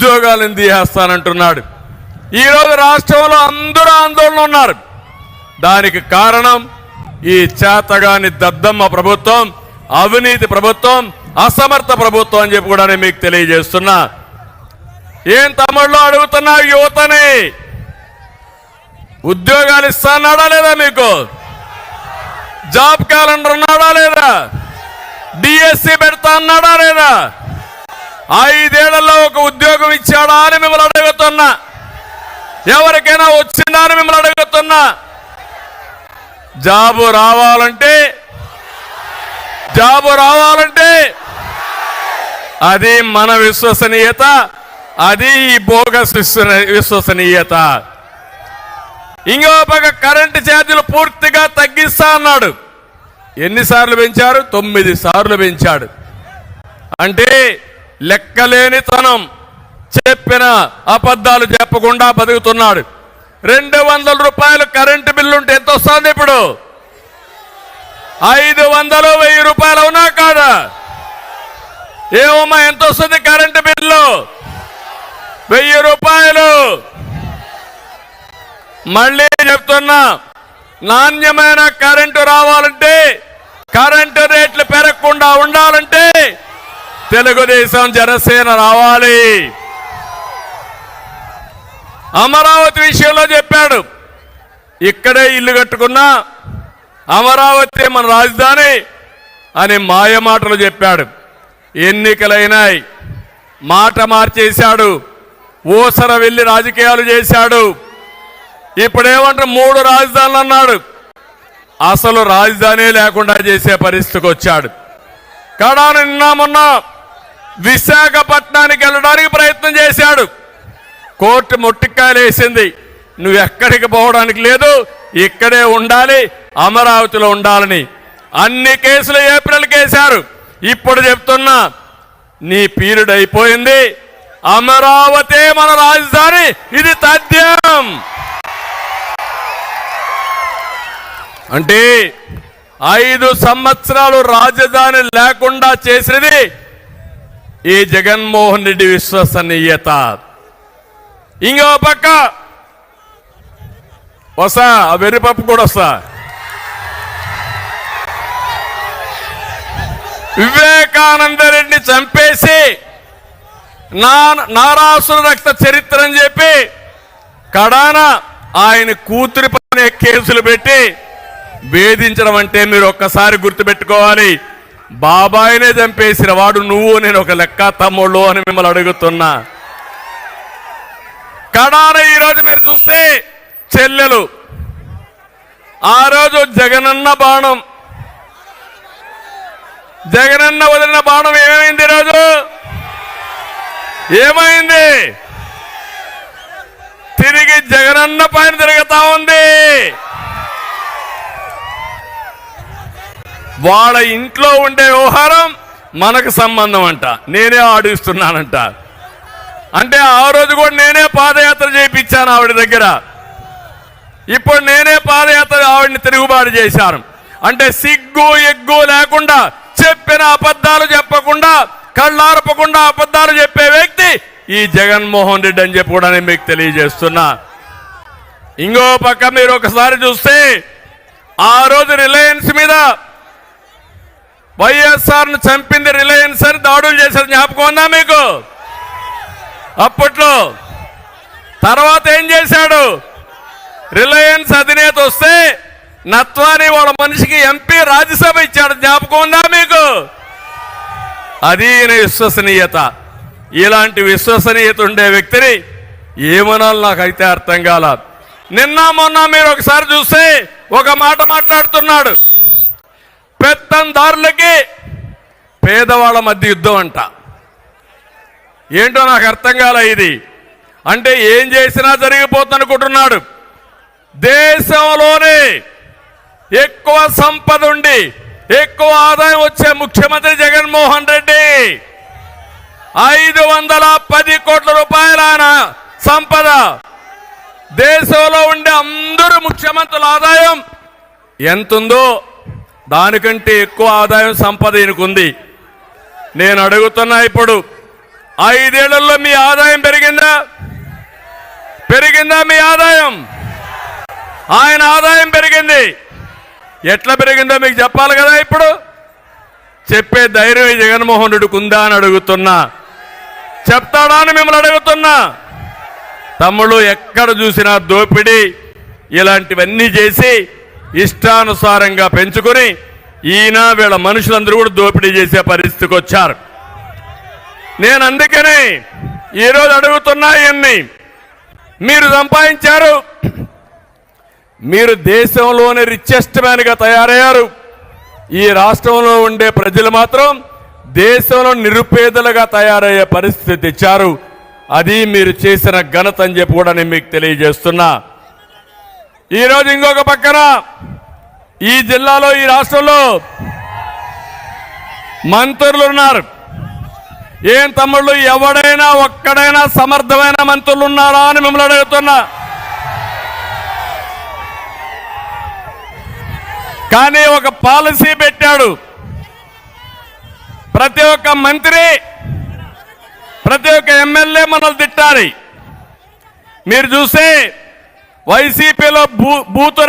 ఉద్యోగాలను తీసేస్తానంటున్నాడు. ఈరోజు రాష్ట్రంలో అందరూ ఆందోళన ఉన్నారు. దానికి కారణం ఈ చేతగాని దద్దమ్మ ప్రభుత్వం, అవినీతి ప్రభుత్వం, అసమర్థ ప్రభుత్వం అని చెప్పి కూడా నేను మీకు తెలియజేస్తున్నా. ఏం తమ్ముళ్ళు అడుగుతున్నా యువతని ఉద్యోగాలు ఇస్తానాడా లేదా? మీకు జాబ్ క్యాలెండర్ ఉన్నాడా లేదా? డిఎస్సి పెడతా అన్నాడా లేదా? 5 ఏళ్లలో ఒక ఉద్యోగం ఇచ్చాడా అని మిమ్మల్ని అడుగుతున్నా. ఎవరికైనా వచ్చిందా అని మిమ్మల్ని అడుగుతున్నా. జాబు రావాలంటే అది మన విశ్వసనీయత, అది ఈ బోగస్ విశ్వసనీయత. ఇంకో పక్క కరెంటు ఛార్జీలు పూర్తిగా తగ్గిస్తా అన్నాడు. ఎన్నిసార్లు పెంచారు? 9 సార్లు పెంచాడు. అంటే లెక్కలేనితనం, చెప్పిన అబద్ధాలు చెప్పకుండా బతుకుతున్నాడు. 200 రూపాయలు కరెంటు బిల్లు ఉంటే ఎంత వస్తుంది? ఇప్పుడు 500, 1000 రూపాయలు అవునా కాదా? ఏమమ్మా ఎంత వస్తుంది కరెంటు బిల్లు? 1000 రూపాయలు. మళ్ళీ చెప్తున్నా, నాణ్యమైన కరెంటు రావాలంటే, కరెంటు రేట్లు పెరగకుండా ఉండాలంటే తెలుగుదేశం జనసేన రావాలి. అమరావతి విషయంలో చెప్పాడు, ఇక్కడే ఇల్లు కట్టుకున్నా అమరావతి మన రాజధాని అని మాయమాటలు చెప్పాడు. ఎన్నికలైనాయి, మాట మార్చేశాడు, ఊసర వెళ్ళి రాజకీయాలు చేశాడు. ఇప్పుడేమంటారు 3 రాజధానులు అన్నాడు. అసలు రాజధాని లేకుండా చేసే పరిస్థితికి వచ్చాడు. కడాన నిన్న మొన్న విశాఖపట్నానికి వెళ్ళడానికి ప్రయత్నం చేశాడు. కోర్టు మొట్టికాయలు వేసింది, నువ్వు ఎక్కడికి పోవడానికి లేదు, ఇక్కడే ఉండాలి, అమరావతిలో ఉండాలని. అన్ని కేసులు ఏప్రిల్కి వేశారు. ఇప్పుడు చెప్తున్నా, నీ పీరియడ్ అయిపోయింది, అమరావతి మన రాజధాని, ఇది తథ్యం. అంటే 5 సంవత్సరాలు రాజధాని లేకుండా చేసినది ఈ జగన్మోహన్ రెడ్డి విశ్వసనీయత. ఇంకో పక్క వస్తా, ఆ వెర్రిపప్పు కూడా వస్తా. వివేకానంద రెడ్డిని చంపేసి నారాసుర రక్త చరిత్ర అని చెప్పి కడాన ఆయన కూతురి పైన కేసులు పెట్టి వేధించడం అంటే మీరు ఒక్కసారి గుర్తుపెట్టుకోవాలి. బాబాయినే చంపేసిన వాడు నువ్వు, నేను ఒక లెక్క తమ్ముళ్ళు అని మిమ్మల్ని అడుగుతున్నా. కడాన ఈరోజు మీరు చూస్తే చెల్లెలు, ఆ రోజు జగనన్న బాణం, జగనన్న వదిలిన బాణం ఏమైంది? ఈరోజు ఏమైంది? తిరిగి జగనన్న పైన తిరుగుతా ఉంది. వాళ్ళ ఇంట్లో ఉండే వ్యవహారం మనకు సంబంధం అంట, నేనే ఆడిస్తున్నానంట. అంటే ఆ రోజు కూడా నేనే పాదయాత్ర చేయించాను ఆవిడ దగ్గర, ఇప్పుడు నేనే పాదయాత్ర ఆవిడని తిరుగుబాటు చేశాను. అంటే సిగ్గు ఎగ్గు లేకుండా, చెప్పిన అబద్ధాలు చెప్పకుండా, కళ్ళార్పకుండా అబద్ధాలు చెప్పే వ్యక్తి ఈ జగన్మోహన్ రెడ్డి అని చెప్పి కూడా నేను మీకు తెలియజేస్తున్నా. ఇంకో పక్క మీరు ఒకసారి చూస్తే ఆ రోజు రిలయన్స్ మీద వైఎస్ఆర్ను చంపింది రిలయన్స్ అని దాడులు చేశారు, జ్ఞాపకం ఉందా మీకు? అప్పట్లో తర్వాత ఏం చేశాడు? రిలయన్స్ అధినేత వస్తే నత్వాని వాళ్ళ మనిషికి ఎంపీ రాజ్యసభ ఇచ్చాడు, జ్ఞాపకం ఉందా మీకు? అది విశ్వసనీయత. ఇలాంటి విశ్వసనీయత ఉండే వ్యక్తిని ఏమనాలి నాకైతే అర్థం కాల. నిన్న మొన్న మీరు ఒకసారి చూస్తే ఒక మాట మాట్లాడుతున్నాడు, పెత్తందారులకి పేదవాళ్ళ మధ్య యుద్ధం అంట. ఏంటో నాకు అర్థం కాల ఇది. అంటే ఏం చేసినా జరిగిపోతుందనుకుంటున్నాడు. దేశంలోనే ఎక్కువ సంపద ఉండి ఎక్కువ ఆదాయం వచ్చే ముఖ్యమంత్రి జగన్మోహన్ రెడ్డి. 510 కోట్ల రూపాయల సంపద. దేశంలో ఉండే అందరూ ముఖ్యమంత్రుల ఆదాయం ఎంతుందో దానికంటే ఎక్కువ ఆదాయం సంపద ఈయనకుంది. నేను అడుగుతున్నా, ఇప్పుడు 5 ఏళ్లలో మీ ఆదాయం పెరిగింది పెరిగిందా మీ ఆదాయం? ఆయన ఆదాయం పెరిగింది. ఎట్లా పెరిగిందో మీకు చెప్పాలి కదా. ఇప్పుడు చెప్పే ధైర్యం ఈ జగన్మోహన్ రెడ్డికి ఉందా అని అడుగుతున్నా. చెప్తాడా అని మిమ్మల్ని అడుగుతున్నా. తమ్ముళ్ళు ఎక్కడ చూసినా దోపిడీ ఇలాంటివన్నీ చేసి ఇష్టానుసారంగా పెంచుకొని ఈయన వీళ్ళ మనుషులందరూ కూడా దోపిడీ చేసే పరిస్థితికి వచ్చారు. నేను అందుకనే ఈరోజు అడుగుతున్నా, ఇవన్నీ మీరు సంపాదించారు, మీరు దేశంలోనే రిచెస్ట్ మ్యాన్గా తయారయ్యారు. ఈ రాష్ట్రంలో ఉండే ప్రజలు మాత్రం దేశంలో నిరుపేదలుగా తయారయ్యే పరిస్థితి తెచ్చారు. అది మీరు చేసిన ఘనత అని చెప్పి కూడా నేను మీకు తెలియజేస్తున్నా. ఈరోజు ఇంకొక పక్కన ఈ జిల్లాలో, ఈ రాష్ట్రంలో మంత్రులు ఉన్నారు. ఏం తమ్ముళ్ళు, ఎవడైనా ఒక్కడైనా సమర్థమైన మంత్రులు ఉన్నారా అని మిమ్మల్ని అడుగుతున్నా. కానీ ఒక పాలసీ పెట్టాడు. ప్రతి ఒక్క మంత్రి, ప్రతి ఒక్క ఎమ్మెల్యే మనల్ని తిట్టాలి. మీరు చూస్తే వైసీపీలో బూతు